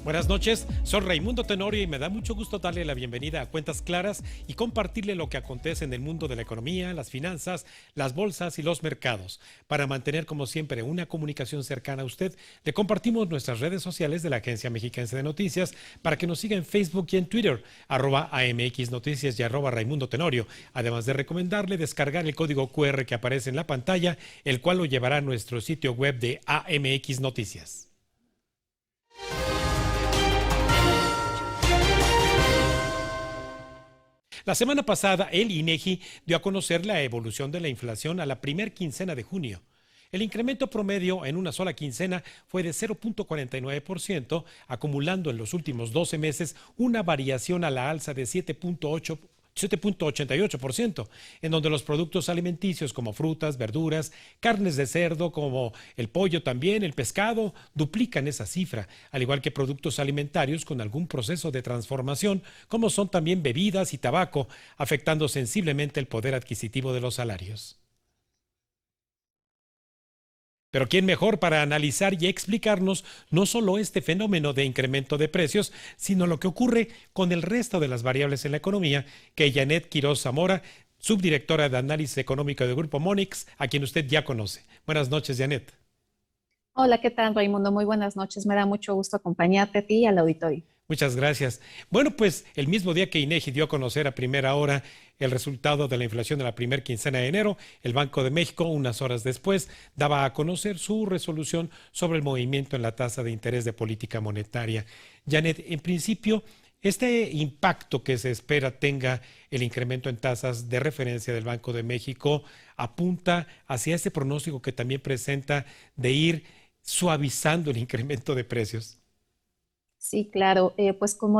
Buenas noches, soy Raimundo Tenorio y me da mucho gusto darle la bienvenida a Cuentas Claras y compartirle lo que acontece en el mundo de la economía, las finanzas, las bolsas y los mercados. Para mantener, como siempre, una comunicación cercana a usted, le compartimos nuestras redes sociales de la Agencia Mexiquense de Noticias para que nos siga en Facebook y en Twitter, @AMX Noticias y @Raimundo Tenorio, además de recomendarle descargar el código QR que aparece en la pantalla, el cual lo llevará a nuestro sitio web de AMX Noticias. La semana pasada, el INEGI dio a conocer la evolución de la inflación a la primer quincena de junio. El incremento promedio en una sola quincena fue de 0.49%, acumulando en los últimos 12 meses una variación a la alza de 7.88%, en donde los productos alimenticios como frutas, verduras, carnes de cerdo, como el pollo también, el pescado, duplican esa cifra, al igual que productos alimentarios con algún proceso de transformación, como son también bebidas y tabaco, afectando sensiblemente el poder adquisitivo de los salarios. Pero ¿quién mejor para analizar y explicarnos no solo este fenómeno de incremento de precios, sino lo que ocurre con el resto de las variables en la economía, que Janet Quiroz Zamora, subdirectora de Análisis Económico del Grupo Monex, a quien usted ya conoce? Buenas noches, Janet. Hola, ¿qué tal, Raimundo? Muy buenas noches. Me da mucho gusto acompañarte a ti y al auditorio. Muchas gracias. Bueno, pues el mismo día que INEGI dio a conocer a primera hora el resultado de la inflación de la primera quincena de enero, el Banco de México, unas horas después, daba a conocer su resolución sobre el movimiento en la tasa de interés de política monetaria. Janet, en principio, este impacto que se espera tenga el incremento en tasas de referencia del Banco de México apunta hacia este pronóstico que también presenta de ir suavizando el incremento de precios. Sí, claro. Pues como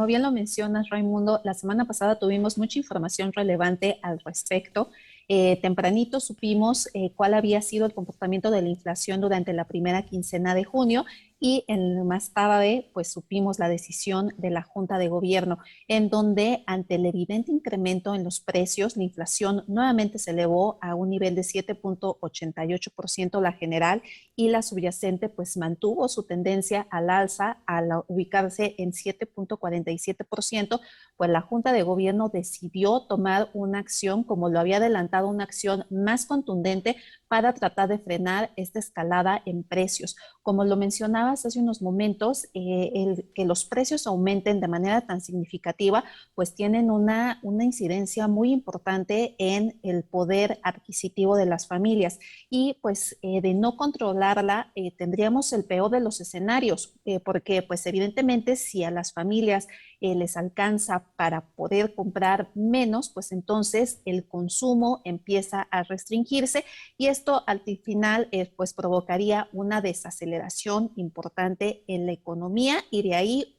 bien lo mencionas, Raimundo, la semana pasada tuvimos mucha información relevante al respecto. Tempranito supimos cuál había sido el comportamiento de la inflación durante la primera quincena de junio y más tarde pues supimos la decisión de la Junta de Gobierno, en donde ante el evidente incremento en los precios, la inflación nuevamente se elevó a un nivel de 7.88% la general y la subyacente pues mantuvo su tendencia al alza al ubicarse en 7.47%, pues la Junta de Gobierno decidió tomar una acción, como lo había adelantado, una acción más contundente para tratar de frenar esta escalada en precios. Como lo mencionabas hace unos momentos, el que los precios aumenten de manera tan significativa, pues tienen una incidencia muy importante en el poder adquisitivo de las familias y pues de no controlarla tendríamos el peor de los escenarios, porque pues evidentemente si a las familias les alcanza para poder comprar menos, pues entonces el consumo empieza a restringirse y esto al final pues provocaría una desaceleración importante en la economía y de ahí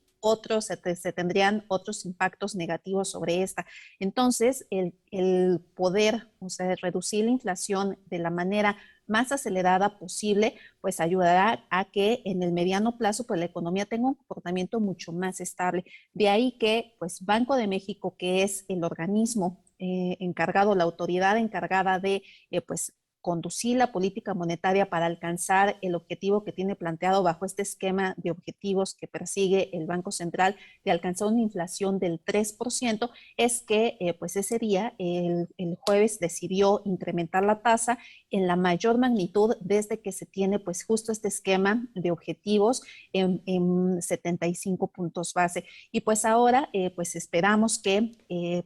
se tendrían otros impactos negativos sobre esta. Entonces, el poder, o sea, reducir la inflación de la manera más acelerada posible, pues ayudará a que en el mediano plazo pues la economía tenga un comportamiento mucho más estable. De ahí que pues Banco de México, que es el organismo encargado, la autoridad encargada de pues conducir la política monetaria para alcanzar el objetivo que tiene planteado bajo este esquema de objetivos que persigue el Banco Central de alcanzar una inflación del 3%, es que pues ese día, el jueves, decidió incrementar la tasa en la mayor magnitud desde que se tiene pues justo este esquema de objetivos en 75 puntos base. Y pues ahora pues esperamos que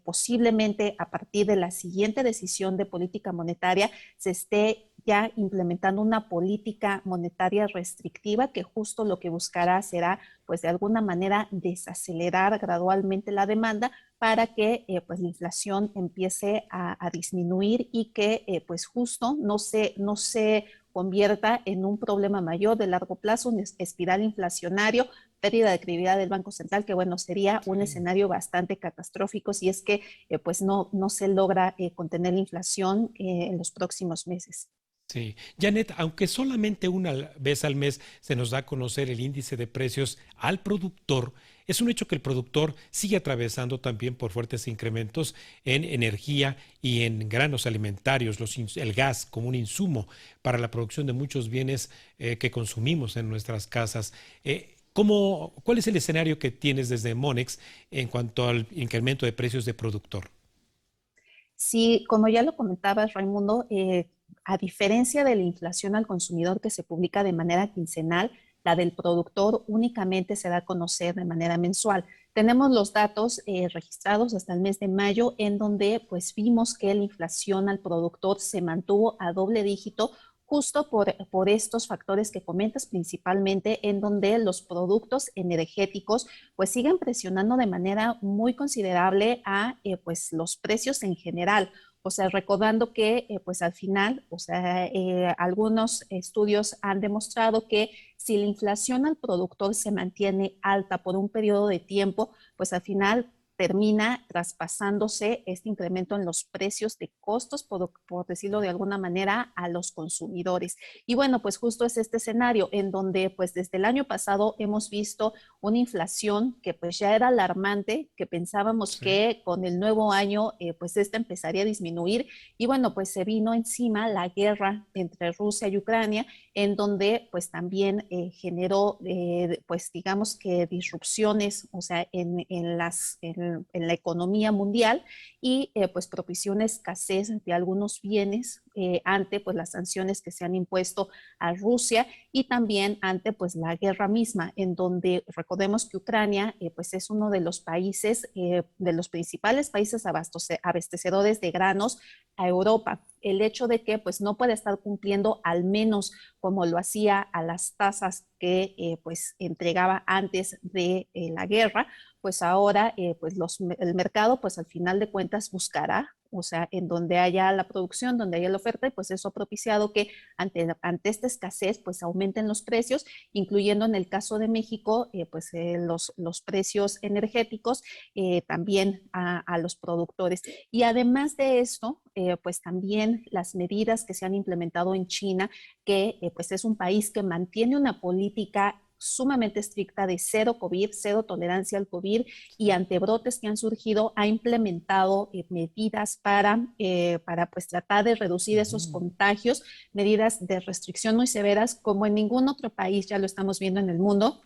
posiblemente a partir de la siguiente decisión de política monetaria se esté ya implementando una política monetaria restrictiva que justo lo que buscará será, pues de alguna manera, desacelerar gradualmente la demanda para que pues la inflación empiece a disminuir y que pues justo no se convierta en un problema mayor de largo plazo, un espiral inflacionario, pérdida de credibilidad del Banco Central, que bueno, sería un Sí. escenario bastante catastrófico si es que pues no se logra contener la inflación en los próximos meses. Sí, Janet, aunque solamente una vez al mes se nos da a conocer el índice de precios al productor, es un hecho que el productor sigue atravesando también por fuertes incrementos en energía y en granos alimentarios, el gas como un insumo para la producción de muchos bienes que consumimos en nuestras casas. ¿Cuál es el escenario que tienes desde Monex en cuanto al incremento de precios de productor? Sí, como ya lo comentabas, Raimundo, a diferencia de la inflación al consumidor que se publica de manera quincenal, la del productor únicamente se da a conocer de manera mensual. Tenemos los datos registrados hasta el mes de mayo, en donde pues vimos que la inflación al productor se mantuvo a doble dígito justo por estos factores que comentas, principalmente en donde los productos energéticos pues siguen presionando de manera muy considerable a pues los precios en general. O sea, recordando que pues al final, o sea, algunos estudios han demostrado que si la inflación al productor se mantiene alta por un periodo de tiempo, pues al final termina traspasándose este incremento en los precios de costos, por decirlo de alguna manera, a los consumidores. Y bueno, pues justo es este escenario en donde pues desde el año pasado hemos visto una inflación que pues ya era alarmante, que pensábamos Sí. que con el nuevo año pues esta empezaría a disminuir y bueno, pues se vino encima la guerra entre Rusia y Ucrania, en donde pues también generó pues digamos que disrupciones, o sea, en la economía mundial y pues propició una escasez de algunos bienes ante pues las sanciones que se han impuesto a Rusia y también ante pues la guerra misma, en donde recordemos que Ucrania pues es uno de los países, de los principales países abastecedores de granos a Europa. El hecho de que pues no puede estar cumpliendo al menos como lo hacía a las tasas que pues entregaba antes de la guerra, pues ahora pues el mercado pues al final de cuentas buscará, o sea, en donde haya la producción, donde haya la oferta, y pues eso ha propiciado que ante esta escasez pues aumenten los precios, incluyendo en el caso de México pues los precios energéticos también a los productores. Y además de esto, pues también las medidas que se han implementado en China, que pues es un país que mantiene una política sumamente estricta de cero COVID, cero tolerancia al COVID y ante brotes que han surgido ha implementado medidas para pues tratar de reducir esos Ujú. contagios, medidas de restricción muy severas como en ningún otro país ya lo estamos viendo en el mundo,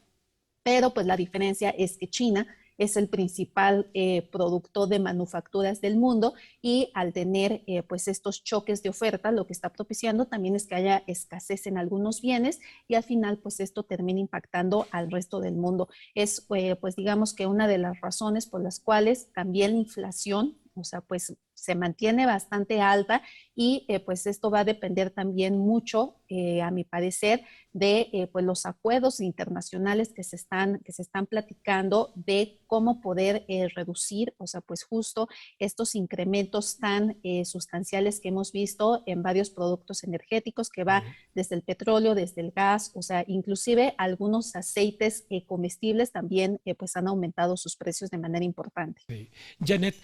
pero pues la diferencia es que China es el principal productor de manufacturas del mundo y al tener pues estos choques de oferta, lo que está propiciando también es que haya escasez en algunos bienes y al final pues esto termina impactando al resto del mundo. Es pues digamos que una de las razones por las cuales también la inflación, o sea, pues se mantiene bastante alta y pues esto va a depender también mucho, a mi parecer, de pues los acuerdos internacionales que se están platicando de cómo poder reducir, o sea, pues justo estos incrementos tan sustanciales que hemos visto en varios productos energéticos, que va Sí. desde el petróleo, desde el gas, o sea, inclusive algunos aceites comestibles también pues han aumentado sus precios de manera importante. Sí. Janet,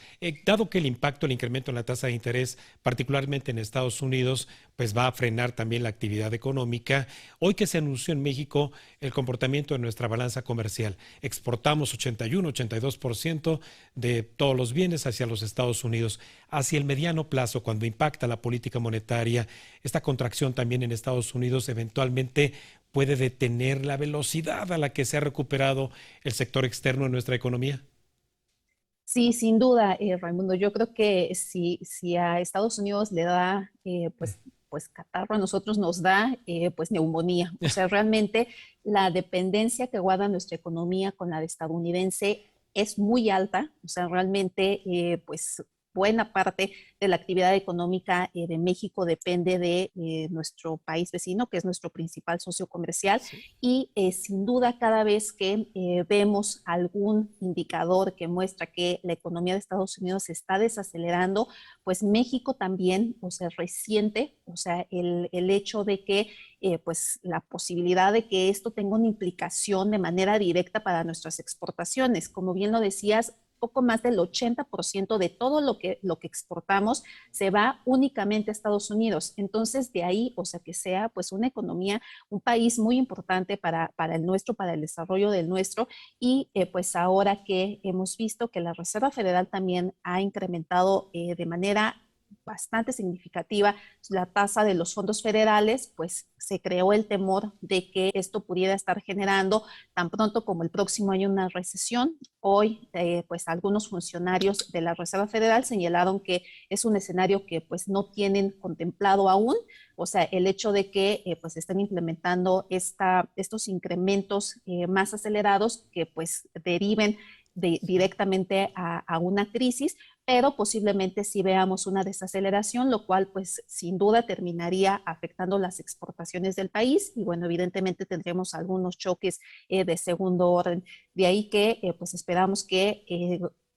dado que el impacto, el incremento en la tasa de interés, particularmente en Estados Unidos, pues va a frenar también la actividad económica, hoy que se anunció en México el comportamiento de nuestra balanza comercial, exportamos 81, 82% de todos los bienes hacia los Estados Unidos. Hacia el mediano plazo, cuando impacta la política monetaria, esta contracción también en Estados Unidos eventualmente puede detener la velocidad a la que se ha recuperado el sector externo en nuestra economía. Sí, sin duda, Raimundo. Yo creo que si a Estados Unidos le da pues catarro, a nosotros nos da pues neumonía. O sea, realmente la dependencia que guarda nuestra economía con la de estadounidense es muy alta. O sea, realmente pues buena parte de la actividad económica de México depende de nuestro país vecino, que es nuestro principal socio comercial. Sí. Y sin duda cada vez que vemos algún indicador que muestra que la economía de Estados Unidos se está desacelerando, pues México también, o sea, resiente, o sea, el hecho de que pues la posibilidad de que esto tenga una implicación de manera directa para nuestras exportaciones. Como bien lo decías, poco más del 80% de todo lo que exportamos se va únicamente a Estados Unidos. Entonces, de ahí, o sea, que sea pues una economía, un país muy importante para el nuestro, para el desarrollo del nuestro. Y pues ahora que hemos visto que la Reserva Federal también ha incrementado de manera bastante significativa la tasa de los fondos federales, pues se creó el temor de que esto pudiera estar generando tan pronto como el próximo año una recesión. Hoy, pues algunos funcionarios de la Reserva Federal señalaron que es un escenario que pues no tienen contemplado aún, o sea, el hecho de que pues estén implementando estos incrementos más acelerados que pues deriven directamente a una crisis, pero posiblemente sí veamos una desaceleración, lo cual pues sin duda terminaría afectando las exportaciones del país y bueno, evidentemente tendremos algunos choques de segundo orden. De ahí que pues esperamos que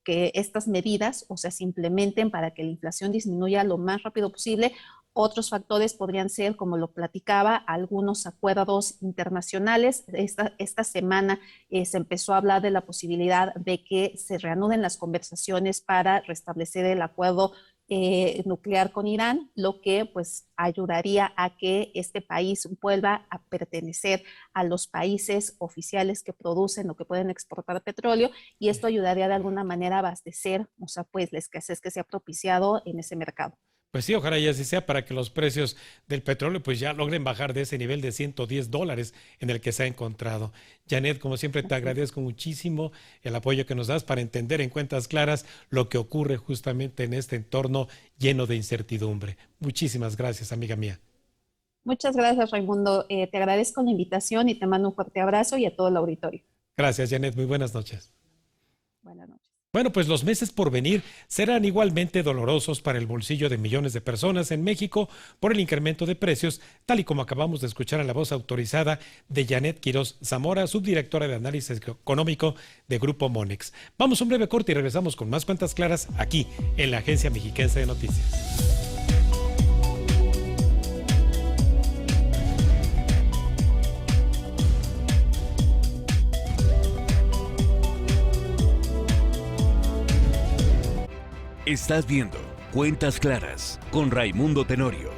estas medidas, o sea, se implementen para que la inflación disminuya lo más rápido posible. Otros factores podrían ser, como lo platicaba, algunos acuerdos internacionales. Esta semana se empezó a hablar de la posibilidad de que se reanuden las conversaciones para restablecer el acuerdo nuclear con Irán, lo que pues ayudaría a que este país vuelva a pertenecer a los países oficiales que producen o que pueden exportar petróleo, y esto ayudaría de alguna manera a abastecer, o sea, pues la escasez que se ha propiciado en ese mercado. Pues sí, ojalá y así sea para que los precios del petróleo pues ya logren bajar de ese nivel de $110 en el que se ha encontrado. Janet, como siempre te agradezco muchísimo el apoyo que nos das para entender en cuentas claras lo que ocurre justamente en este entorno lleno de incertidumbre. Muchísimas gracias, amiga mía. Muchas gracias, Raimundo. Te agradezco la invitación y te mando un fuerte abrazo y a todo el auditorio. Gracias, Janet. Muy buenas noches. Buenas noches. Bueno, pues los meses por venir serán igualmente dolorosos para el bolsillo de millones de personas en México por el incremento de precios, tal y como acabamos de escuchar en la voz autorizada de Janet Quiroz Zamora, subdirectora de análisis económico de Grupo Monex. Vamos a un breve corte y regresamos con más cuentas claras aquí en la Agencia Mexiquense de Noticias. Estás viendo Cuentas Claras con Raimundo Tenorio.